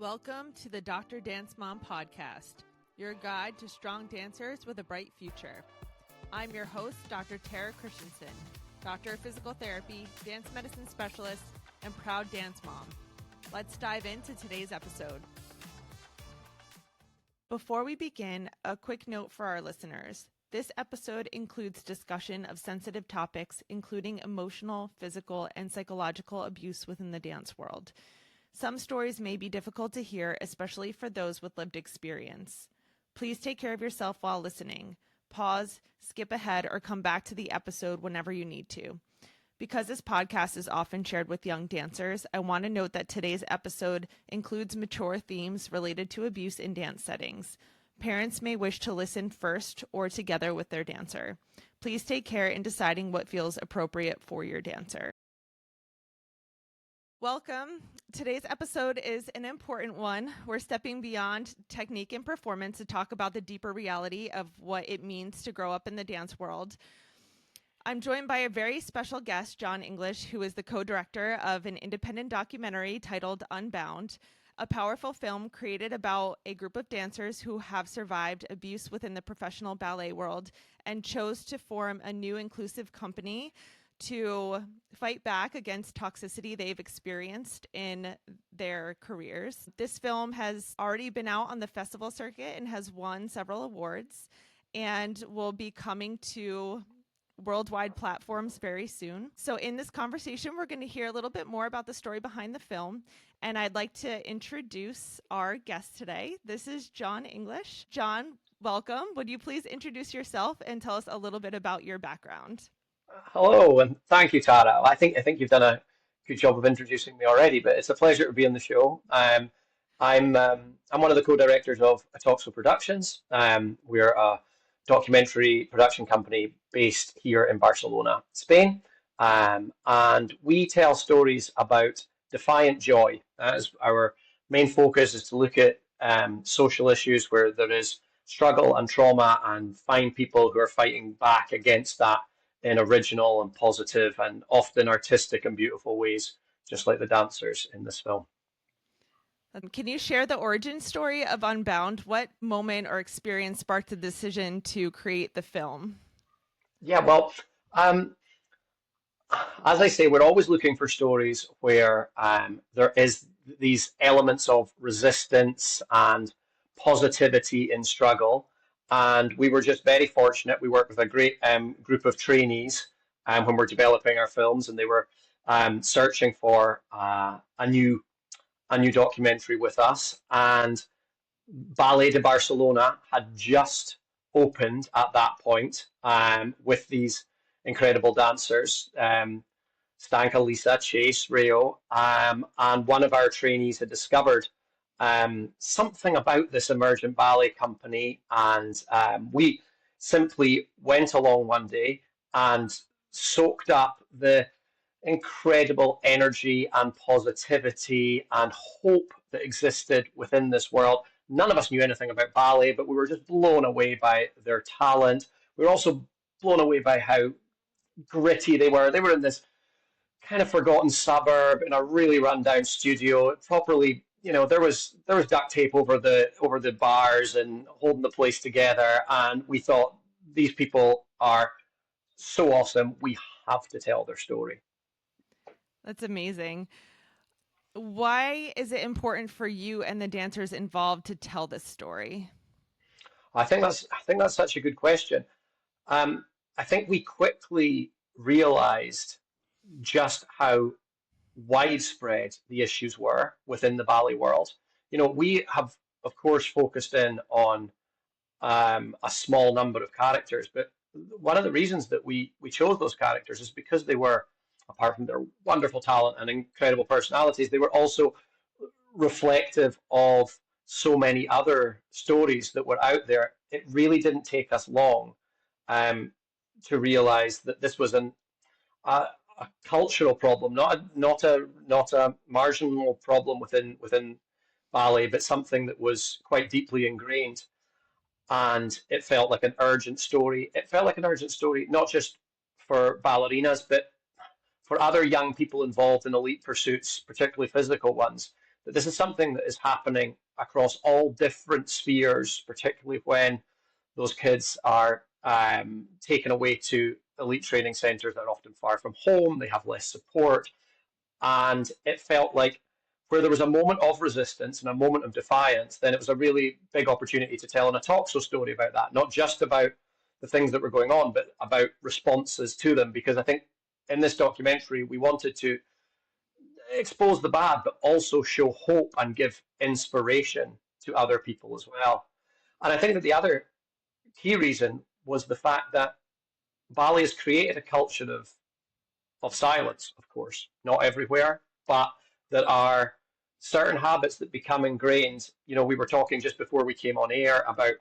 Welcome to the Dr. Dance Mom podcast, your guide to strong dancers with a bright future. I'm your host, Dr. Tara Christensen, doctor of physical therapy, dance medicine specialist, and proud dance mom. Let's dive into today's episode. Before we begin, a quick note for our listeners. This episode includes discussion of sensitive topics, including emotional, physical, and psychological abuse within the dance world. Some stories may be difficult to hear, especially for those with lived experience. Please take care of yourself while listening. Pause, skip ahead, or come back to the episode whenever you need to. Because this podcast is often shared with young dancers, I want to note that today's episode includes mature themes related to abuse in dance settings. Parents may wish to listen first or together with their dancer. Please take care in deciding what feels appropriate for your dancer. Welcome. Today's episode is an important one. We're stepping beyond technique and performance to talk about the deeper reality of what it means to grow up in the dance world. I'm joined by a very special guest, John English, who is the co-director of an independent documentary titled Unbound, a powerful film created about a group of dancers who have survived abuse within the professional ballet world and chose to form a new inclusive company to fight back against toxicity they've experienced in their careers. This film has already been out on the festival circuit and has won several awards and will be coming to worldwide platforms very soon. So in this conversation, we're going to hear a little bit more about the story behind the film. And I'd like to introduce our guest today. This is John English. John, welcome. Would you please introduce yourself and tell us a little bit about your background? Hello, and thank you, Tara. I think you've done a good job of introducing me already, but it's a pleasure to be on the show. I'm one of the co-directors of OTOXO Productions. We're a documentary production company based here in Barcelona, Spain, and we tell stories about defiant joy. As our main focus is to look at social issues where there is struggle and trauma, and find people who are fighting back against that in original and positive and often artistic and beautiful ways, just like the dancers in this film. Can you share the origin story of Unbound? What moment or experience sparked the decision to create the film? Yeah, well, um, as I say, we're always looking for stories where there is these elements of resistance and positivity in struggle. And we were just very fortunate. We worked with a great group of trainees when we're developing our films, and they were searching for a new documentary with us. And Ballet de Barcelona had just opened at that point with these incredible dancers, Stanka, Lisa, Chase, Rayo, and one of our trainees had discovered something about this emergent ballet company, and we simply went along one day and soaked up the incredible energy and positivity and hope that existed within this world. None of us knew anything about ballet, but we were just blown away by their talent. We were also blown away by how gritty they were. They were in this kind of forgotten suburb in a really rundown studio. Properly, there was duct tape over the bars and holding the place together. And we thought these people are so awesome. We have to tell their story. That's amazing. Why is it important for you and the dancers involved to tell this story? I think that's such a good question. Um, I think we quickly realized just how widespread the issues were within the ballet world. We have, of course, focused in on a small number of characters, but one of the reasons that we chose those characters is because they were, apart from their wonderful talent and incredible personalities, they were also reflective of so many other stories that were out there. It really didn't take us long um, to realize that this was a, a cultural problem, not a marginal problem within ballet, but something that was quite deeply ingrained. And it felt like an urgent story. It felt like an urgent story, not just for ballerinas, but for other young people involved in elite pursuits, particularly physical ones, that this is something that is happening across all different spheres, particularly when those kids are taken away to elite training centres that are often far from home, they have less support, and it felt like where there was a moment of resistance and a moment of defiance, then it was a really big opportunity to tell an OTOXO story about that, not just about the things that were going on, but about responses to them. Because I think in this documentary, we wanted to expose the bad, but also show hope and give inspiration to other people as well. And I think that the other key reason was the fact that ballet has created a culture of silence, of course, not everywhere, but there are certain habits that become ingrained. You know, we were talking just before we came on air about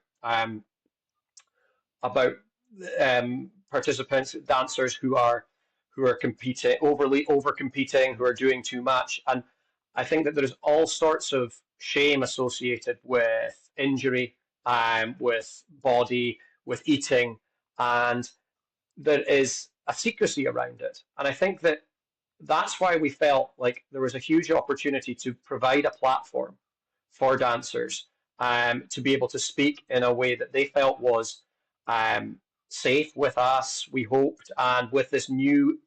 participants, dancers who are competing overly over competing, who are doing too much, and I think that there's all sorts of shame associated with injury, with body, with eating, and there is a secrecy around it. And I think that that's why we felt like there was a huge opportunity to provide a platform for dancers to be able to speak in a way that they felt was um, safe with us, we hoped, and with this new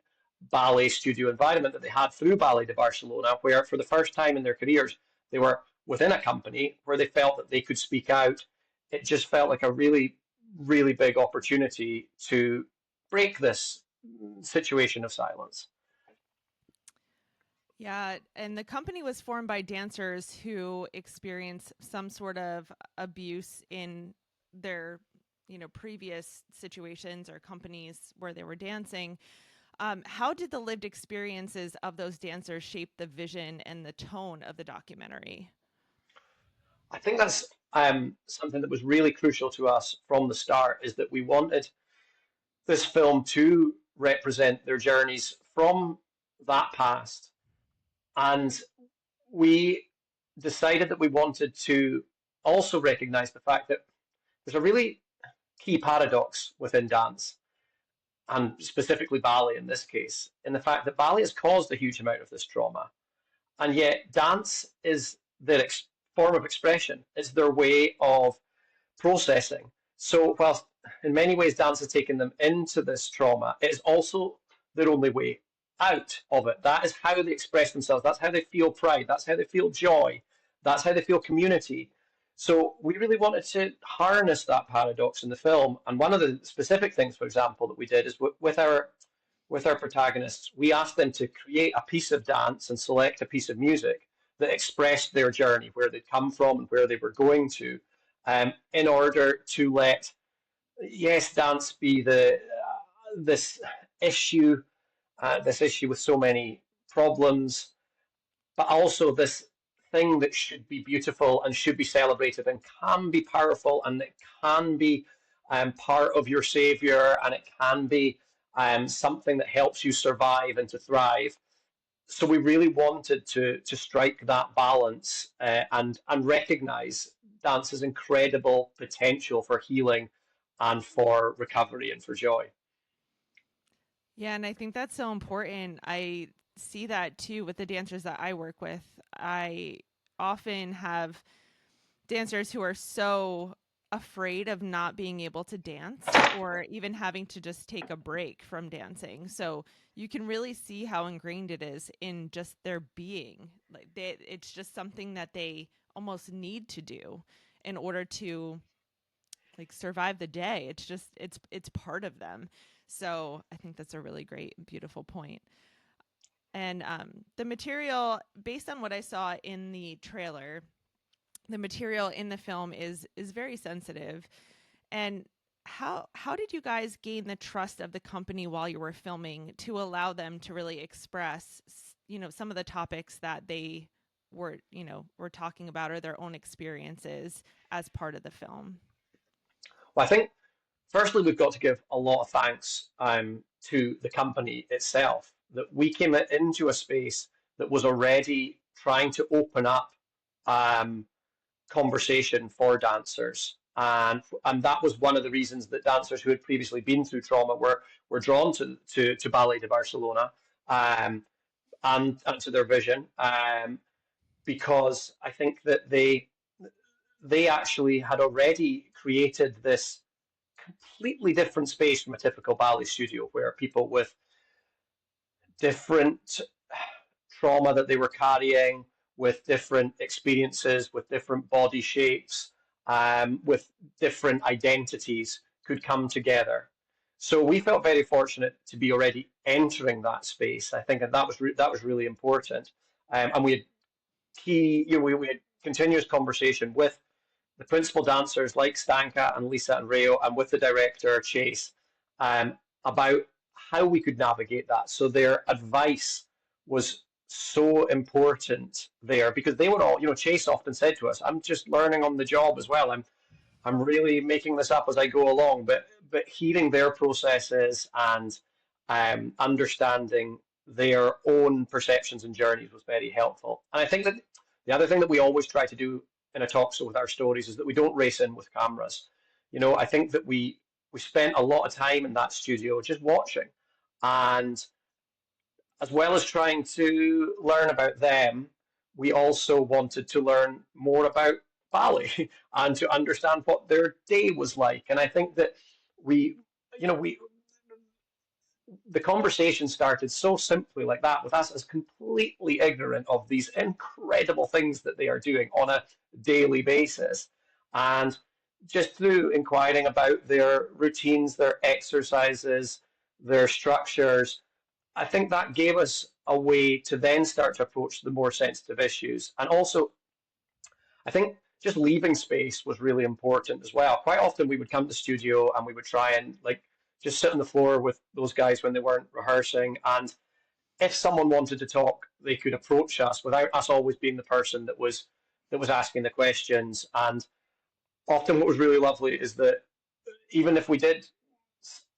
ballet studio environment that they had through Ballet de Barcelona, where for the first time in their careers, they were within a company where they felt that they could speak out. It just felt like a really, really big opportunity to break this situation of silence. Yeah, and the company was formed by dancers who experienced some sort of abuse in their, previous situations or companies where they were dancing. How did the lived experiences of those dancers shape the vision and the tone of the documentary? I think that's something that was really crucial to us from the start, is that we wanted this film to represent their journeys from that past. And we decided that we wanted to also recognize the fact that there's a really key paradox within dance, and specifically ballet in this case, in the fact that ballet has caused a huge amount of this trauma. And yet, dance is their form of expression, it's their way of processing. So, whilst in many ways dance has taken them into this trauma, it is also their only way out of it. That is how they express themselves. That's how they feel pride. That's how they feel joy. That's how they feel community. So we really wanted to harness that paradox in the film. And one of the specific things, for example, that we did is with our protagonists, we asked them to create a piece of dance and select a piece of music that expressed their journey, where they'd come from and where they were going to, in order to let, yes, dance be this issue, this issue with so many problems, but also this thing that should be beautiful and should be celebrated and can be powerful, and it can be part of your savior, and it can be something that helps you survive and to thrive. So we really wanted to strike that balance and recognize dance's incredible potential for healing and for recovery and for joy. Yeah, and I think that's so important. I see that too with the dancers that I work with. I often have dancers who are so afraid of not being able to dance or even having to just take a break from dancing. So you can really see how ingrained it is in just their being. It's just something that they almost need to do in order to survive the day. It's part of them. So I think that's a really great, beautiful point. And the material, based on what I saw in the trailer, the material in the film is very sensitive. And how did you guys gain the trust of the company while you were filming to allow them to really express, some of the topics that they were talking about, or their own experiences as part of the film? Well, I think firstly we've got to give a lot of thanks to the company itself, that we came into a space that was already trying to open up um, conversation for dancers. And that was one of the reasons that dancers who had previously been through trauma were drawn to Ballet de Barcelona, um, and to their vision. because I think that they actually had already created this completely different space from a typical ballet studio, where people with different trauma that they were carrying, with different experiences, with different body shapes, with different identities, could come together. So we felt very fortunate to be already entering that space. I think that was really important, and we had we had continuous conversation with the principal dancers like Stanka and Lisa and Rayo, and with the director Chase, about how we could navigate that. So their advice was so important there, because they were all, Chase often said to us, "I'm just learning on the job as well. I'm really making this up as I go along." But hearing their processes and understanding their own perceptions and journeys was very helpful. And I think that the other thing that we always try to do in a talk show with our stories is that we don't race in with cameras. I think that we spent a lot of time in that studio just watching, and as well as trying to learn about them, we also wanted to learn more about ballet and to understand what their day was like. And I think that we, we the conversation started so simply like that, with us as completely ignorant of these incredible things that they are doing on a daily basis. And just through inquiring about their routines, their exercises, their structures, I think that gave us a way to then start to approach the more sensitive issues. And also, I think just leaving space was really important as well. Quite often we would come to the studio and we would try and just sit on the floor with those guys when they weren't rehearsing. And if someone wanted to talk, they could approach us without us always being the person that was asking the questions. And often what was really lovely is that even if we did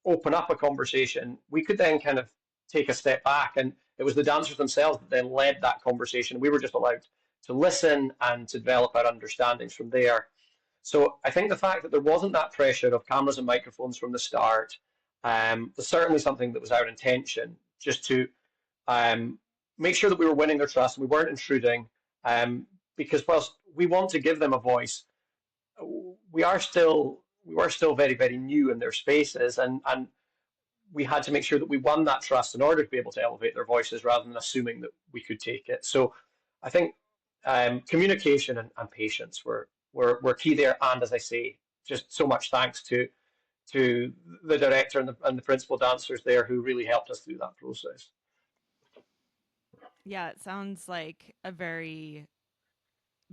open up a conversation, we could then kind of take a step back, and it was the dancers themselves that then led that conversation. We were just allowed to listen and to develop our understandings from there. So I think the fact that there wasn't that pressure of cameras and microphones from the start was certainly something that was our intention, just to make sure that we were winning their trust and we weren't intruding, because whilst we want to give them a voice, we were still very, very new in their spaces, and we had to make sure that we won that trust in order to be able to elevate their voices rather than assuming that we could take it. So I think communication and patience were key there. And as I say, just so much thanks to the director and the principal dancers there, who really helped us through that process. Yeah, it sounds like a very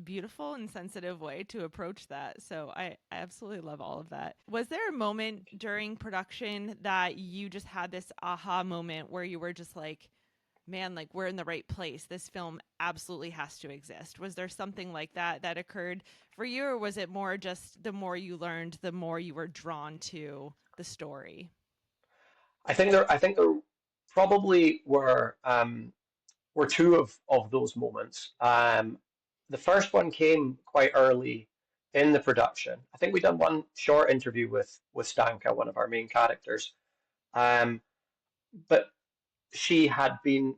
beautiful and sensitive way to approach that. So I absolutely love all of that. Was there a moment during production that you just had this aha moment where you were just like, man, like we're in the right place. This film absolutely has to exist. Was there something like that that occurred for you, or was it more just the more you learned, the more you were drawn to the story? I think there probably were two of those moments. The first one came quite early in the production. I think we done one short interview with Stanka, one of our main characters, um, but she had been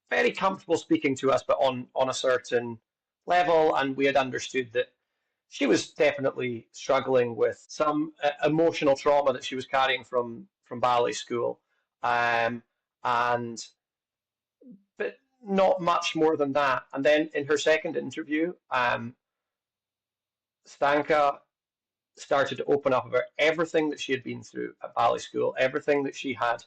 very comfortable speaking to us, but on a certain level, and we had understood that she was definitely struggling with some emotional trauma that she was carrying from ballet school, um, and but not much more than that. And then in her second interview, Stanka started to open up about everything that she had been through at ballet school, everything that she had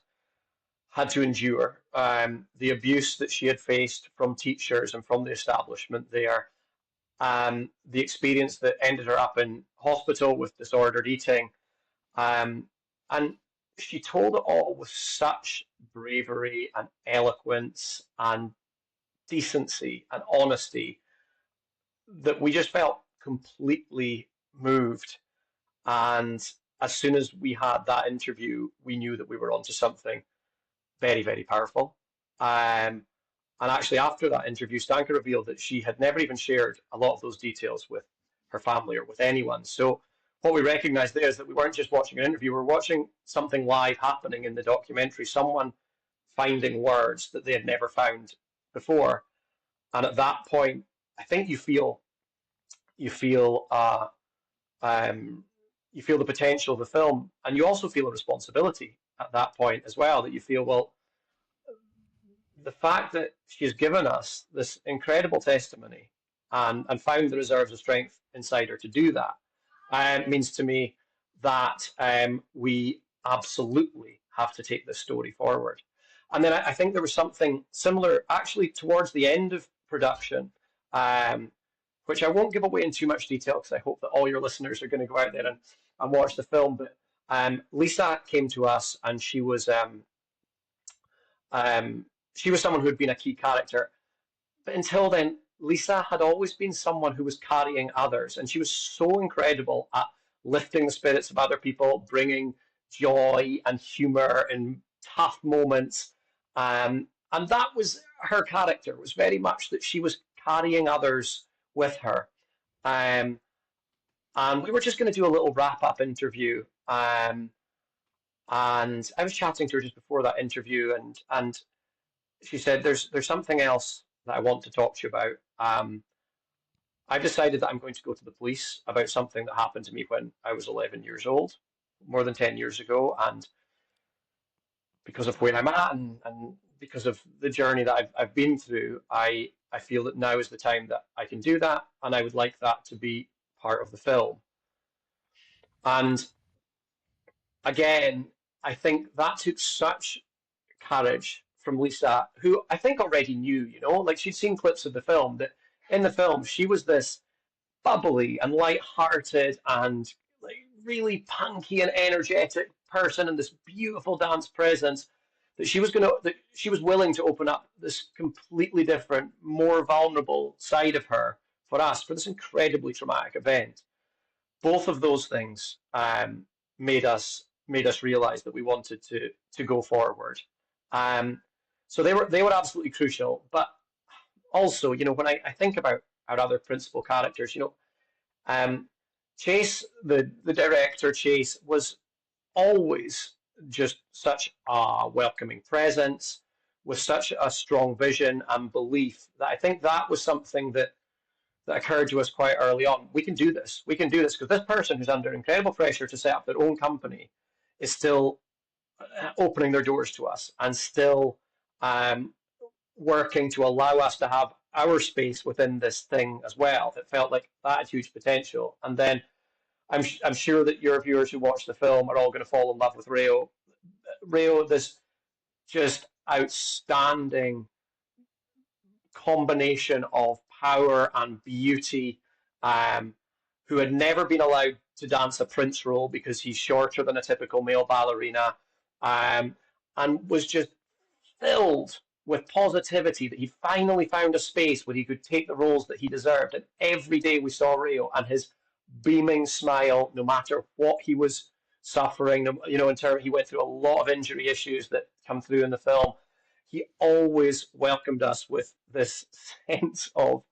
to endure, the abuse that she had faced from teachers and from the establishment there, the experience that ended her up in hospital with disordered eating. Um, and she told it all with such bravery and eloquence and decency and honesty that we just felt completely moved. And as soon as we had that interview, we knew that we were onto something very, very powerful. Um, and actually, after that interview, Stanka revealed that she had never even shared a lot of those details with her family or with anyone. So what we recognized there is that we weren't just watching an interview, we were watching something live happening in the documentary, someone finding words that they had never found before. And at that point, I think you feel um, you feel the potential of the film, and you also feel a responsibility at that point as well. That you feel, well, the fact that she's given us this incredible testimony and found the reserves of strength inside her to do that means to me that we absolutely have to take this story forward. And then I think there was something similar actually towards the end of production, um, which I won't give away in too much detail because I hope that all your listeners are going to go out there and watch the film. But Lisa came to us and um, she was someone who had been a key character. But until then, Lisa had always been someone who was carrying others, and she was so incredible at lifting the spirits of other people, bringing joy and humor in tough moments. And that was her character, was very much that she was carrying others with her. Um, and we were just going to do a little wrap up interview. And I was chatting to her just before that interview, and she said, "There's something else that I want to talk to you about. I've decided that I'm going to go to the police about something that happened to me when I was 11 years old, more than 10 years ago, and because of where I'm at and because of the journey that I've been through, I feel that now is the time that I can do that, and I would like that to be part of the film." And again, I think that took such courage from Lisa, who I think already knew, like she'd seen clips of the film, that in the film she was this bubbly and light-hearted and like really punky and energetic person and this beautiful dance presence that she was willing to open up this completely different, more vulnerable side of her for us for this incredibly traumatic event. Both of those things made us realize that we wanted to go forward. Um, so they were absolutely crucial. But also, when I think about our other principal characters, um, Chase, the director Chase, was always just such a welcoming presence with such a strong vision and belief that I think that was something that occurred to us quite early on. We can do this. We can do this because this person who's under incredible pressure to set up their own company is still opening their doors to us and still um, working to allow us to have our space within this thing as well. It felt like that had huge potential. And then I'm sure that your viewers who watch the film are all going to fall in love with Rayo. Rayo, this just outstanding combination of power and beauty, um, who had never been allowed to dance a prince role because he's shorter than a typical male ballerina, um, and was just filled with positivity that he finally found a space where he could take the roles that he deserved. And every day we saw Rio and his beaming smile, no matter what he was suffering. In terms, he went through a lot of injury issues that come through in the film. He always welcomed us with this sense of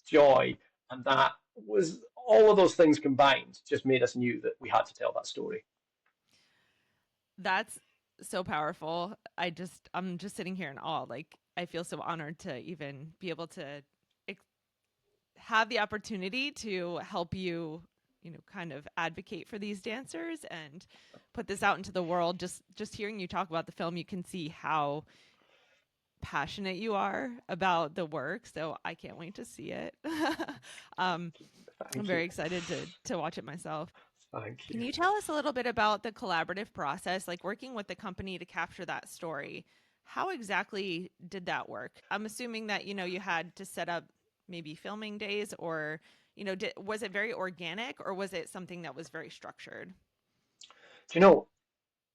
joy, and that was all of those things combined just made us knew that we had to tell that story. That's so powerful. I'm just sitting here in awe. Like, I feel so honored to even be able to have the opportunity to help you, kind of advocate for these dancers and put this out into the world. Just hearing you talk about the film, you can see how passionate you are about the work. So I can't wait to see it. I'm very excited to watch it myself. Thank you. Can you tell us a little bit about the collaborative process, like working with the company to capture that story? How exactly did that work? I'm assuming that, you had to set up maybe filming days, or, was it very organic, or was it something that was very structured? Do you know,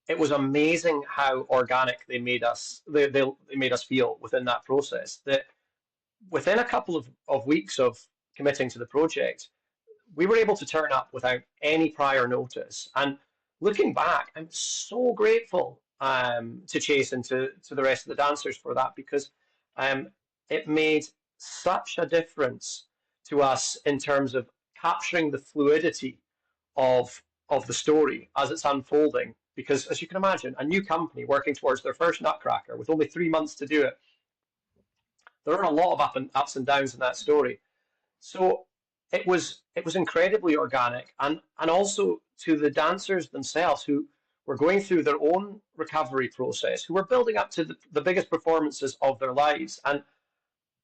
it was amazing how organic they made us feel within that process. That within a couple of weeks of committing to the project, we were able to turn up without any prior notice. And looking back, I'm so grateful to Chase and to the rest of the dancers for that, because um, it made such a difference to us in terms of capturing the fluidity of the story as it's unfolding. Because as you can imagine, a new company working towards their first Nutcracker with only 3 months to do it, there are a lot of ups and downs in that story. So it was incredibly organic, and also to the dancers themselves who were going through their own recovery process, who were building up to the biggest performances of their lives. And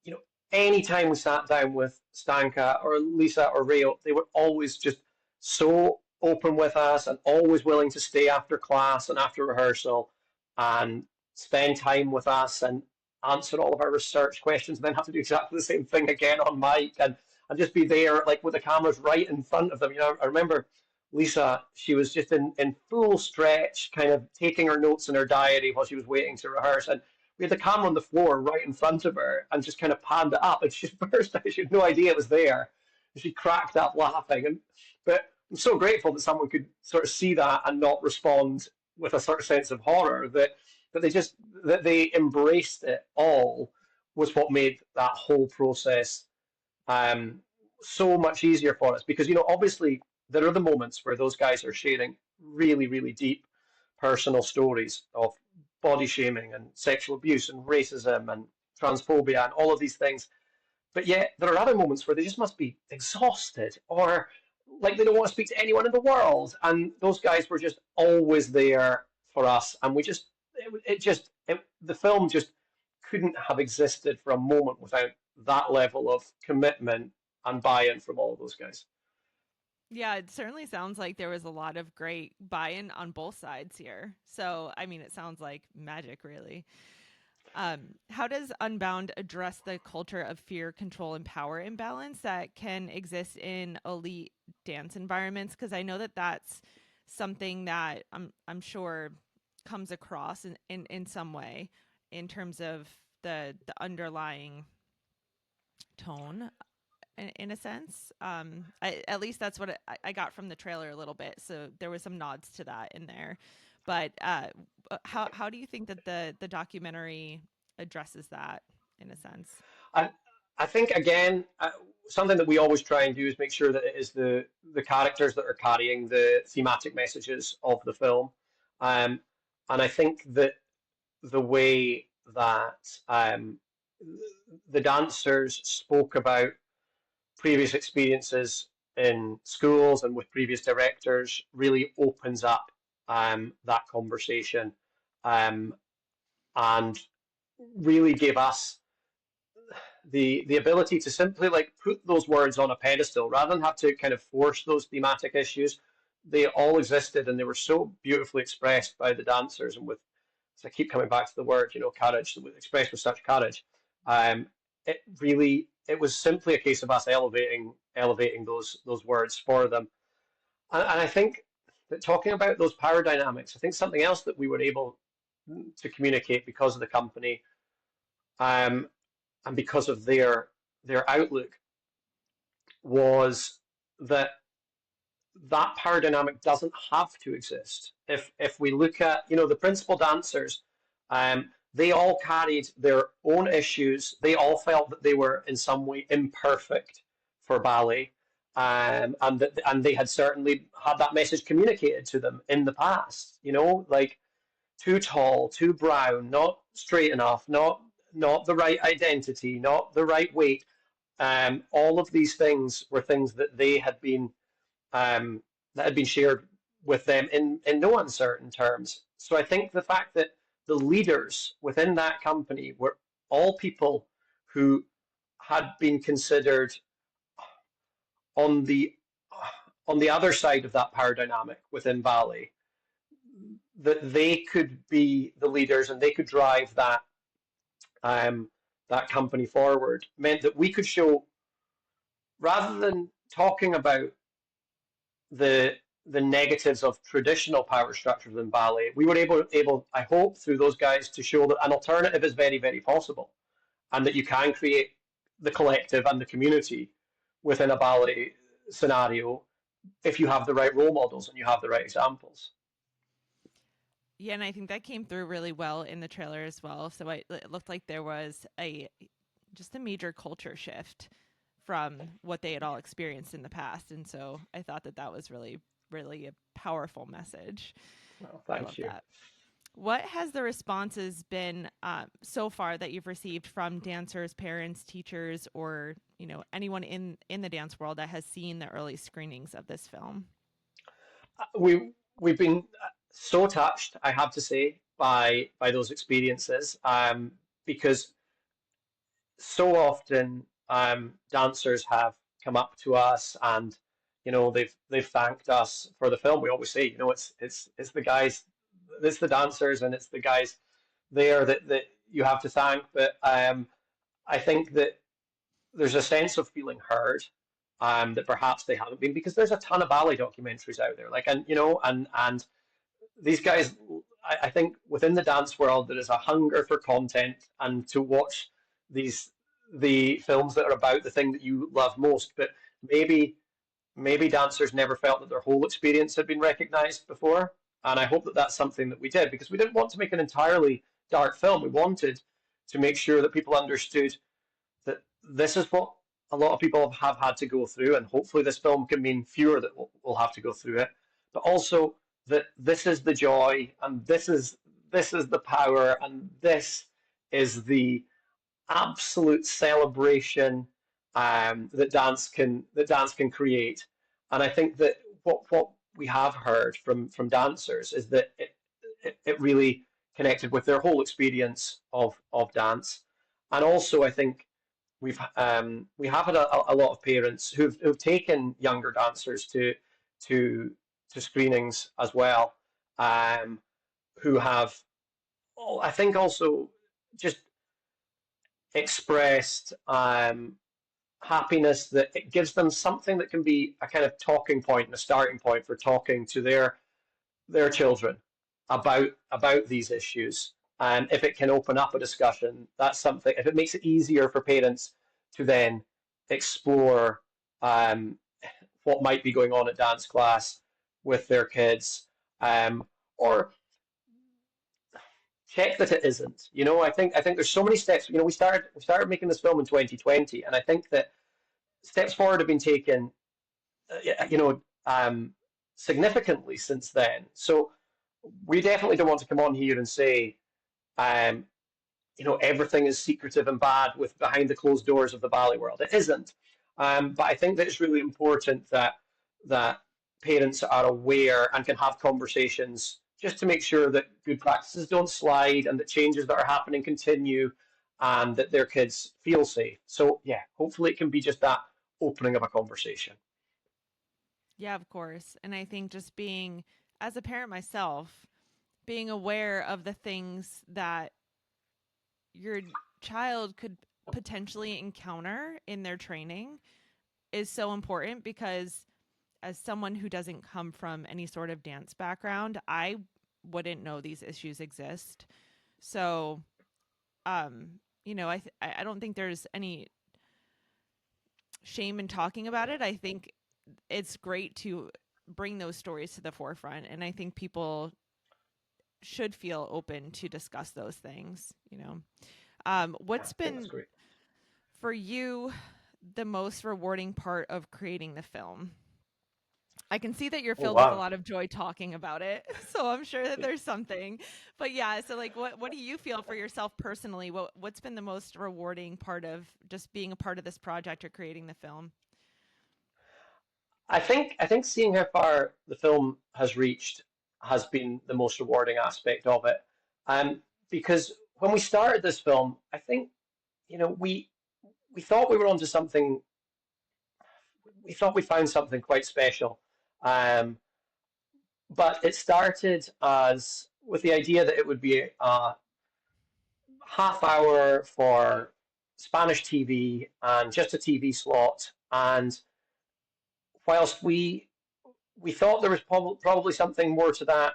you know, anytime we sat down with Stanka or Lisa or Rayo, they were always just so open with us and always willing to stay after class and after rehearsal and spend time with us and answer all of our research questions and then have to do exactly the same thing again on mic and just be there like with the cameras right in front of them. I remember Lisa, she was just in full stretch, kind of taking her notes in her diary while she was waiting to rehearse. And we had the camera on the floor right in front of her and just kind of panned it up. And she burst out, she had no idea it was there. And she cracked up laughing. But I'm so grateful that someone could sort of see that and not respond with a sort of sense of horror that they just that they embraced it all was what made that whole process um, so much easier for us because obviously there are the moments where those guys are sharing really really deep personal stories of body shaming and sexual abuse and racism and transphobia and all of these things, but yet there are other moments where they just must be exhausted or like they don't want to speak to anyone in the world, and those guys were just always there for us, and we just the film just couldn't have existed for a moment without that level of commitment and buy-in from all of those guys. Yeah, it certainly sounds like there was a lot of great buy-in on both sides here. So, I mean, it sounds like magic, really. How does Unbound address the culture of fear, control, and power imbalance that can exist in elite dance environments? Because I know that that's something that I'm sure comes across in some way in terms of the underlying tone in a sense. At least that's what I got from the trailer a little bit. So there was some nods to that in there. But how do you think that the documentary addresses that in a sense? And I think again, something that we always try and do is make sure that it is the characters that are carrying the thematic messages of the film. Um, and I think that the way that the dancers spoke about previous experiences in schools and with previous directors really opens up that conversation, um, and really gave us the ability to simply like put those words on a pedestal rather than have to kind of force those thematic issues. They all existed and they were so beautifully expressed by the dancers and with, so I keep coming back to the word, courage, expressed with such courage. It was simply a case of us elevating those words for them. And I think that talking about those power dynamics, I think something else that we were able to communicate because of the company, um, and because of their outlook, was that that power dynamic doesn't have to exist. If we look at the principal dancers, they all carried their own issues. They all felt that they were in some way imperfect for ballet, and they had certainly had that message communicated to them in the past. Like too tall, too brown, not straight enough, not the right identity, not the right weight. All of these things were things um, that had been shared with them in no uncertain terms. So I think the fact that the leaders within that company were all people who had been considered on the on the other side of that power dynamic within ballet, that they could be the leaders and they could drive um, that company forward, meant that we could show, rather than talking about the the negatives of traditional power structures in ballet, we were able, I hope, through those guys to show that an alternative is very, very possible, and that you can create the collective and the community within a ballet scenario if you have the right role models and you have the right examples. Yeah, and I think that came through really well in the trailer as well. So it looked like there was a just a major culture shift from what they had all experienced in the past, and so I thought that that was really a powerful message. Well, I thank love you. that. What has the responses been so far that you've received from dancers, parents, teachers, or anyone in the dance world that has seen the early screenings of this film. We've been so touched, I have to say, by those experiences, because so often dancers have come up to us and they've thanked us for the film. We always say, it's the guys, it's the dancers, and it's the guys there that you have to thank. But I think that there's a sense of feeling heard, that perhaps they haven't been, because there's a ton of ballet documentaries out there, like, and these guys, I think within the dance world there is a hunger for content and to watch these the films that are about the thing that you love most. But maybe dancers never felt that their whole experience had been recognized before, and I hope that that's something that we did, because we didn't want to make an entirely dark film. We wanted to make sure that people understood that this is what a lot of people have had to go through, and hopefully this film can mean fewer that will have to go through it. But also that this is the joy, and this is the power, and this is the absolute celebration, that dance can create. And I think that what we have heard from dancers is that it really connected with their whole experience of dance. And also, I think we have had a lot of parents who've taken younger dancers to to screenings as well, um, who have, I think, also just expressed happiness that it gives them something that can be a kind of talking point and a starting point for talking to their children about these issues. And if it can open up a discussion, that's something. If it makes it easier for parents to then explore um, what might be going on at dance class with their kids, or check that it isn't. I think there's so many steps. We started making this film in 2020, and I think that steps forward have been taken, significantly since then. So we definitely don't want to come on here and say, um, everything is secretive and bad with behind the closed doors of the ballet world. It isn't. But I think that it's really important that parents are aware and can have conversations just to make sure that good practices don't slide and that changes that are happening continue and that their kids feel safe. So yeah, hopefully it can be just that opening of a conversation. Yeah, of course. And I think just being, as a parent myself, being aware of the things that your child could potentially encounter in their training is so important, because as someone who doesn't come from any sort of dance background, I wouldn't know these issues exist. So, I don't think there's any shame in talking about it. I think it's great to bring those stories to the forefront, and I think people should feel open to discuss those things. Yeah, What's I think that's been great. for you the most rewarding part of creating the film? I can see that you're Oh filled with a wow. lot of joy talking about it, so I'm sure that there's something. But yeah, so like, what do you feel for yourself personally? What's been the most rewarding part of just being a part of this project or creating the film? I think seeing how far the film has reached has been the most rewarding aspect of it. Because when we started this film, I think, we thought we were onto something. We thought we found something quite special. Um, but it started as with the idea that it would be a half hour for Spanish TV and just a TV slot. And whilst we thought there was probably something more to that,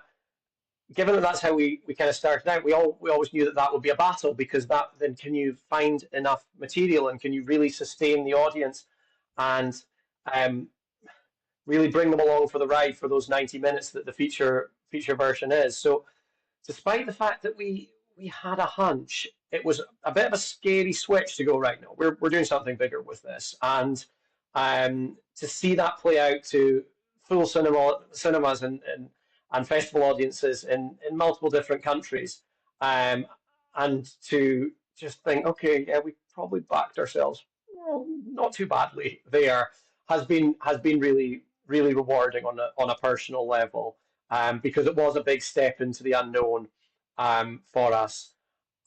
given that that's how we kind of started out, we always knew that that would be a battle, because that then, can you find enough material and can you really sustain the audience and um, really bring them along for the ride for those 90 minutes that the feature version is. So despite the fact that we had a hunch, it was a bit of a scary switch to go, right, no, we're doing something bigger with this. And to see that play out to full cinemas and festival audiences in multiple different countries, and to just think, okay, yeah, we probably backed ourselves not too badly there, has been really rewarding on a personal level, because it was a big step into the unknown, for us,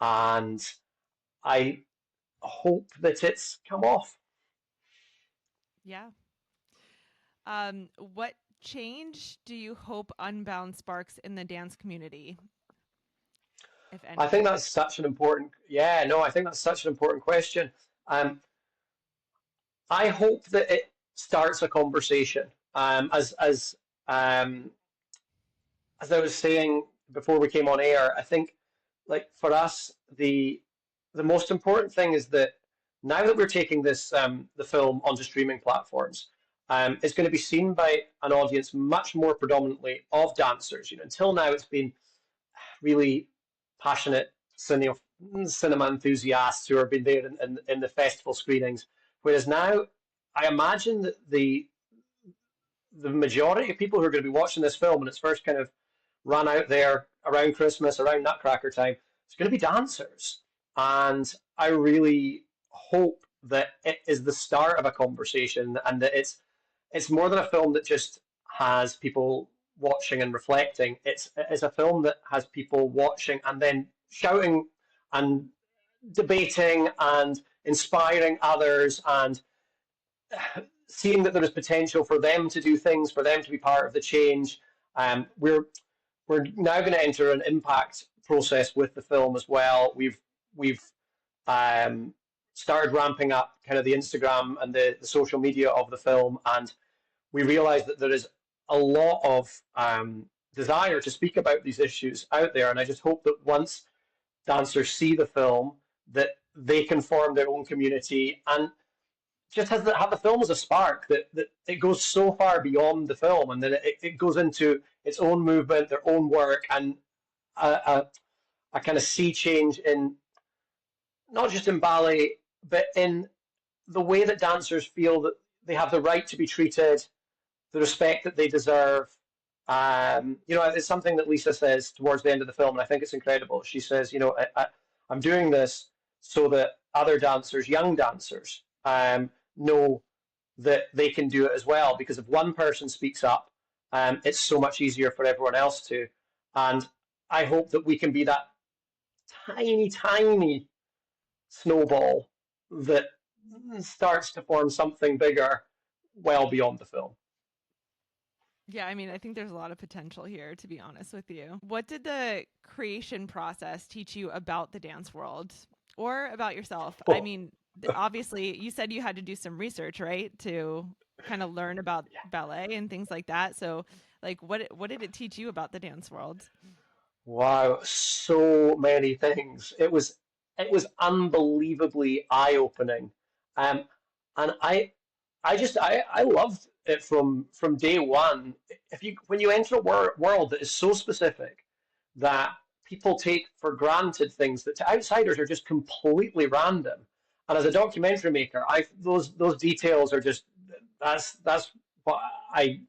and I hope that it's come off. Yeah. What change do you hope Unbound sparks in the dance community, if I think any? that's such an important, yeah, no, I think that's such an important question. Um, I hope that it starts a conversation. Um, as I was saying before we came on air, I think, like, for us, the most important thing is that now that we're taking this, the film onto streaming platforms, it's going to be seen by an audience much more predominantly of dancers. Until now it's been really passionate cinema enthusiasts who have been there in the festival screenings, whereas now I imagine that the majority of people who are going to be watching this film when it's first kind of run out there around Christmas, around Nutcracker time, it's going to be dancers. And I really hope that it is the start of a conversation, and that it's more than a film that just has people watching and reflecting. It's a film that has people watching and then shouting and debating and inspiring others, and seeing that there is potential for them to do things, for them to be part of the change. We're now going to enter an impact process with the film as well. We've um, started ramping up kind of the Instagram and the social media of the film, and we realize that there is a lot of desire to speak about these issues out there. And I just hope that once dancers see the film, that they can form their own community, and just have the film as a spark, that it goes so far beyond the film, and then it goes into its own movement, their own work, and a, a kind of sea change in not just in ballet, but in the way that dancers feel that they have the right to be treated, the respect that they deserve. It's something that Lisa says towards the end of the film, and I think it's incredible. She says, I'm doing this so that other dancers, young dancers, know that they can do it as well. Because if one person speaks up, it's so much easier for everyone else to. And I hope that we can be that tiny, tiny snowball that starts to form something bigger well beyond the film. Yeah, I mean, I think there's a lot of potential here, to be honest with you. What did the creation process teach you about the dance world or about yourself? I Oh, mean, obviously, you said you had to do some research, right, to kind of learn about ballet and things like that. So, like, what did it teach you about the dance world? wow, so many things. It was unbelievably eye-opening. Um, and I loved it from day one. If you When you enter a world that is so specific that people take for granted things that to outsiders are just completely random. And as a documentary maker, I those details are just that's what I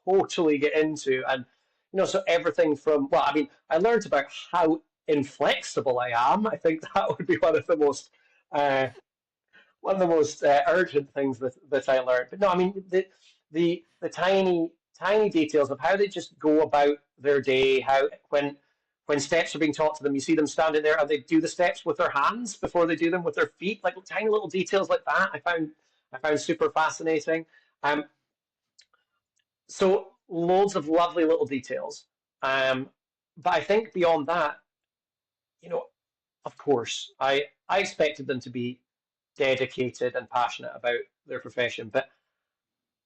totally get into. And so everything from, well, I mean, I learned about how inflexible I am. I think that would be uh, one of the most urgent things that I learned. But no, I mean, the tiny tiny details of how they just go about their day. How when steps are being taught to them, you see them standing there and they do the steps with their hands before they do them with their feet. Like tiny little details like that. I found super fascinating. Um, so loads of lovely little details. Um, but I think beyond that, you know, of course, I expected them to be dedicated and passionate about their profession, but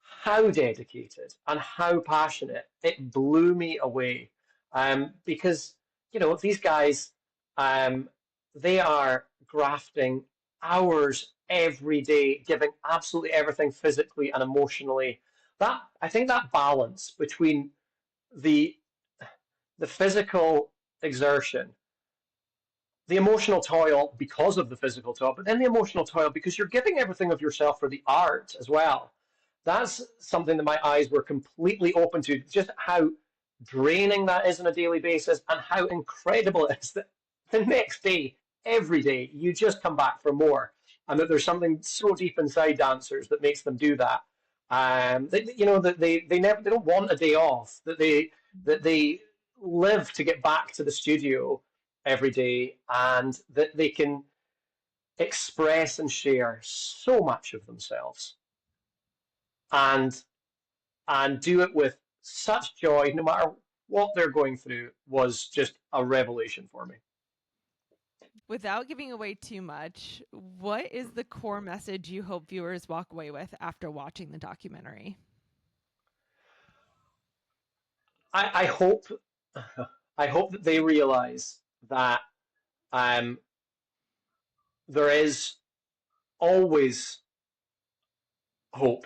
how dedicated and how passionate, it blew me away. Because these guys, um, they are grafting hours every day, giving absolutely everything physically and emotionally. That I think that balance between the the physical exertion, the emotional toil because of the physical toil, but then the emotional toil because you're giving everything of yourself for the art as well. That's something that my eyes were completely open to, just how draining that is on a daily basis, and how incredible it is that the next day, every day, you just come back for more. and that there's something so deep inside dancers that makes them do that. That they don't want a day off. That they live to get back to the studio every day, and that they can express and share so much of themselves, and do it with such joy, no matter what they're going through, was just a revelation for me. Without giving away too much, what is the core message you hope viewers walk away with after watching the documentary? I hope I hope that they realize that um, there is always hope.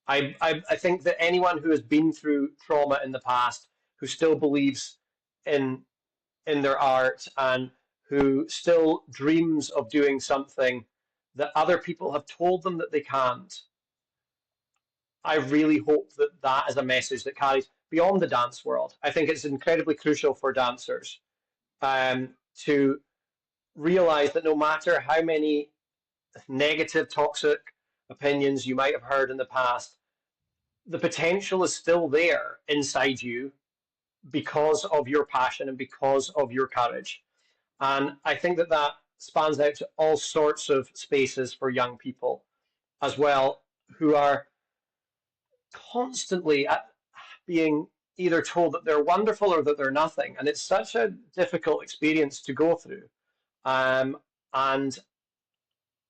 I think that anyone who has been through trauma in the past, who still believes in their art, and who still dreams of doing something that other people have told them that they can't, I really hope that that is a message that carries beyond the dance world. I think it's incredibly crucial for dancers to realize that no matter how many negative, toxic opinions you might have heard in the past, the potential is still there inside you because of your passion and because of your courage. And I think that that spans out to all sorts of spaces for young people as well, who are constantly being either told that they're wonderful or that they're nothing. And it's such a difficult experience to go through. And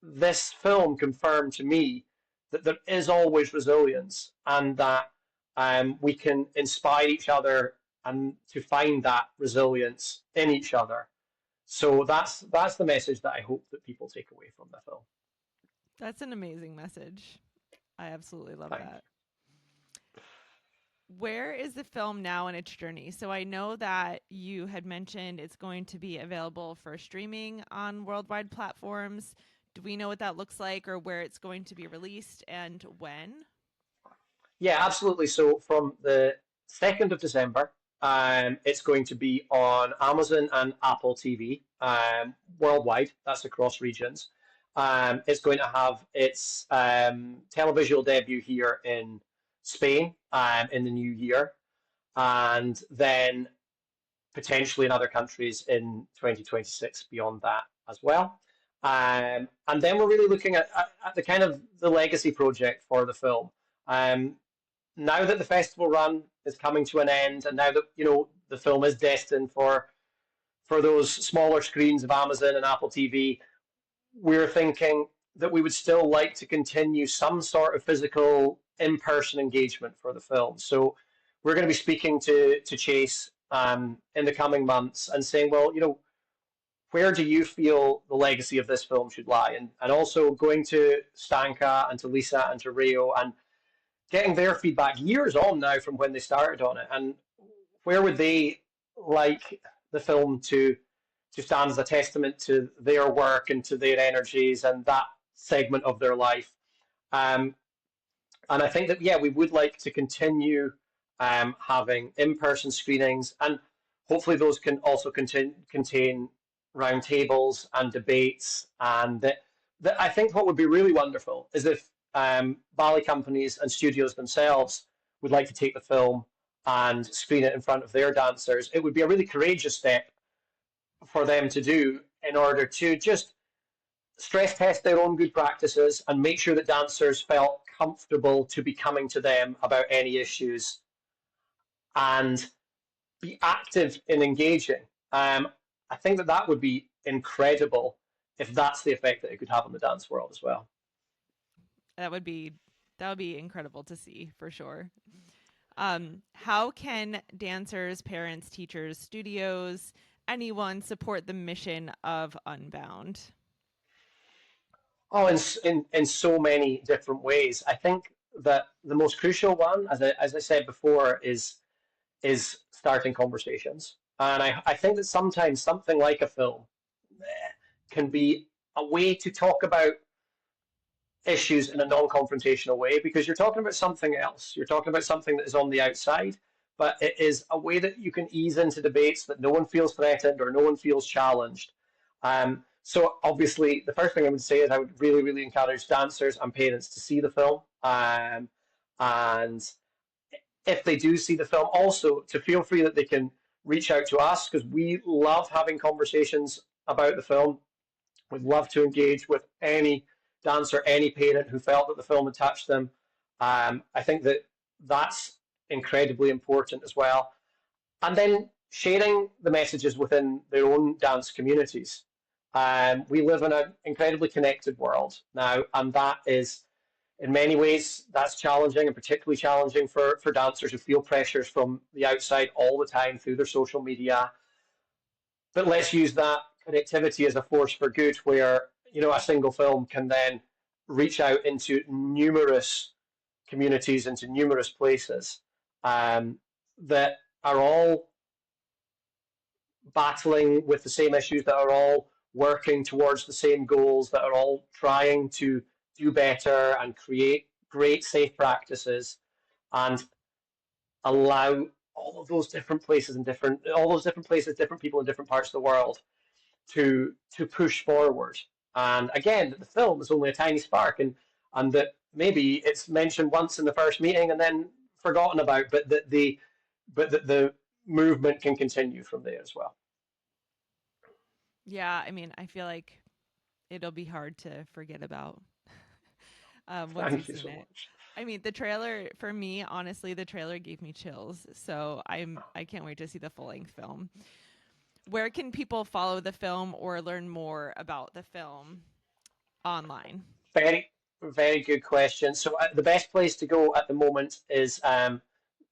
this film confirmed to me that there is always resilience, and that we can inspire each other and to find that resilience in each other. So that's the message that I hope that people take away from the film. That's an amazing message. I absolutely love Thanks. that. Where is the film now in its journey? So I know that you had mentioned it's going to be available for streaming on worldwide platforms. Do we know what that looks like, or where it's going to be released and when? Yeah, absolutely. So from the 2nd of December, it's going to be on Amazon and Apple TV worldwide. That's across regions. It's going to have its televisual debut here in Spain in the new year, and then potentially in other countries in 2026 beyond that as well. And then we're really looking at the kind of the legacy project for the film. Um, Now that the festival run is coming to an end, and now that the film is destined for those smaller screens of Amazon and Apple TV, we're thinking that we would still like to continue some sort of physical in-person engagement for the film. So we're going to be speaking to Chase in the coming months and saying, well, where do you feel the legacy of this film should lie? And also going to Stanka and to Lisa and to Rio and getting their feedback years on now from when they started on it, and where would they like the film to stand as a testament to their work and to their energies and that segment of their life. Um, and I think that, yeah, we would like to continue having in-person screenings, and hopefully those can also contain roundtables and debates. And that I think what would be really wonderful is if ballet companies and studios themselves would like to take the film and screen it in front of their dancers. It would be a really courageous step for them to do in order to just stress test their own good practices and make sure that dancers felt comfortable to be coming to them about any issues and be active in engaging. I think that that would be incredible if that's the effect that it could have on the dance world as well. That would be incredible to see for sure. How can dancers, parents, teachers, studios, anyone support the mission of Unbound? Oh, in so many different ways. I think that the most crucial one, as I said before, is starting conversations. And I think that sometimes something like a film can be a way to talk about issues in a non-confrontational way, because you're talking about something else. You're talking about something that is on the outside, but it is a way that you can ease into debates that no one feels threatened or no one feels challenged. So obviously, the first thing I would say is I would really, really encourage dancers and parents to see the film. And if they do see the film, also to feel free that they can reach out to us because we love having conversations about the film. We'd love to engage with any dancer, any parent who felt that the film had touched them. I think that that's incredibly important as well. And then sharing the messages within their own dance communities. We live in an incredibly connected world now, and that is, in many ways, that's challenging and particularly challenging for dancers who feel pressures from the outside all the time through their social media. But let's use that connectivity as a force for good, where a single film can then reach out into numerous communities, into numerous places that are all battling with the same issues, that are all working towards the same goals, that are all trying to do better and create great safe practices and allow different places, different people in different parts of the world to push forward. And again, the film is only a tiny spark, and that maybe it's mentioned once in the first meeting and then forgotten about, but that the movement can continue from there as well. Yeah, I mean, I feel like it'll be hard to forget about once Thank you've you seen so it. much. I mean, the trailer for me, honestly, the trailer gave me chills. So I can't wait to see the full length film. Where can people follow the film or learn more about the film online? Very, very good question. So the best place to go at the moment is to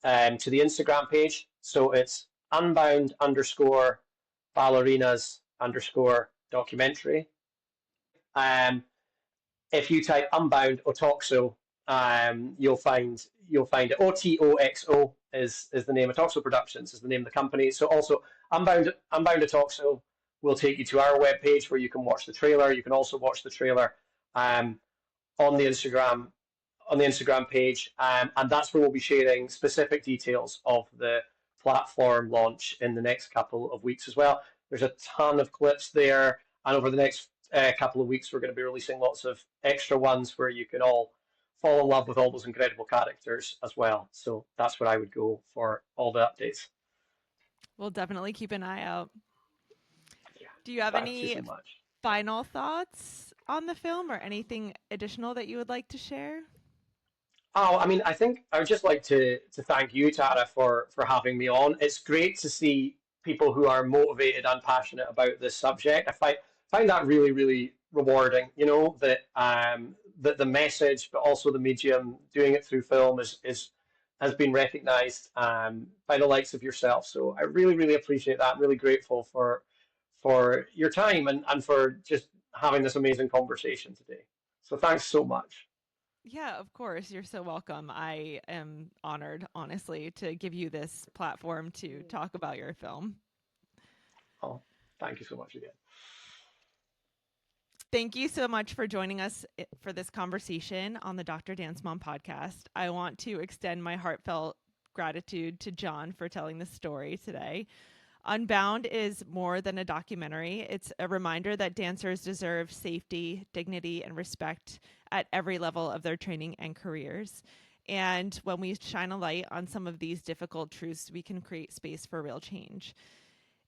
the Instagram page. So it's unbound underscore ballerinas underscore documentary. Um, if you type Unbound OTOXO, you'll find it. OTOXO is the name. OTOXO Productions is the name of the company. So also Unbound OTOXO will take you to our webpage where you can watch the trailer. You can also watch the trailer um, on the Instagram page, and that's where we'll be sharing specific details of the platform launch in the next couple of weeks as well. There's a ton of clips there, and over the next couple of weeks, we're going to be releasing lots of extra ones where you can all fall in love with all those incredible characters as well. So that's where I would go for all the updates. We'll definitely keep an eye out. Yeah, Do you have thank you any so much. final thoughts on the film or anything additional that you would like to share? Oh, I mean, I think I would just like to thank you, Tara, for having me on. It's great to see people who are motivated and passionate about this subject. I find that really, really rewarding. That the message, but also the medium, doing it through film is has been recognised by the likes of yourself. So I really, really appreciate that. I'm really grateful for your time and for just having this amazing conversation today. So thanks so much. Yeah, of course. You're so welcome. I am honored, honestly, to give you this platform to talk about your film. Oh, thank you so much again. Thank you so much for joining us for this conversation on the Dr. Dance Mom podcast. I want to extend my heartfelt gratitude to John for telling this story today. Unbound is more than a documentary. It's a reminder that dancers deserve safety, dignity, and respect at every level of their training and careers. And when we shine a light on some of these difficult truths, we can create space for real change.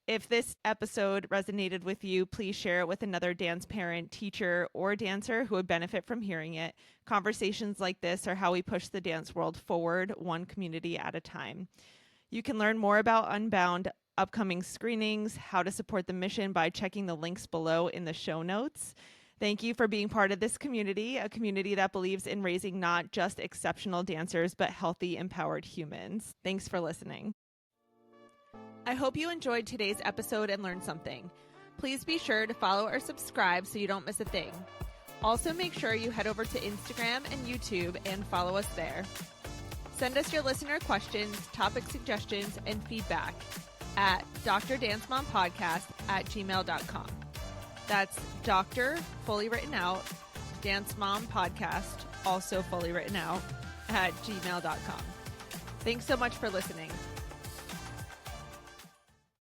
If this episode resonated with you, please share it with another dance parent, teacher, or dancer who would benefit from hearing it. Conversations like this are how we push the dance world forward, one community at a time. You can learn more about Unbound, upcoming screenings, how to support the mission by checking the links below in the show notes. Thank you for being part of this community, a community that believes in raising not just exceptional dancers, but healthy, empowered humans. Thanks for listening. I hope you enjoyed today's episode and learned something. Please be sure to follow or subscribe so you don't miss a thing. Also, make sure you head over to Instagram and YouTube and follow us there. Send us your listener questions, topic suggestions, and feedback at drdancemompodcast@gmail.com. That's Dr. fully written out, Dance Mom Podcast, also fully written out, @gmail.com. Thanks so much for listening.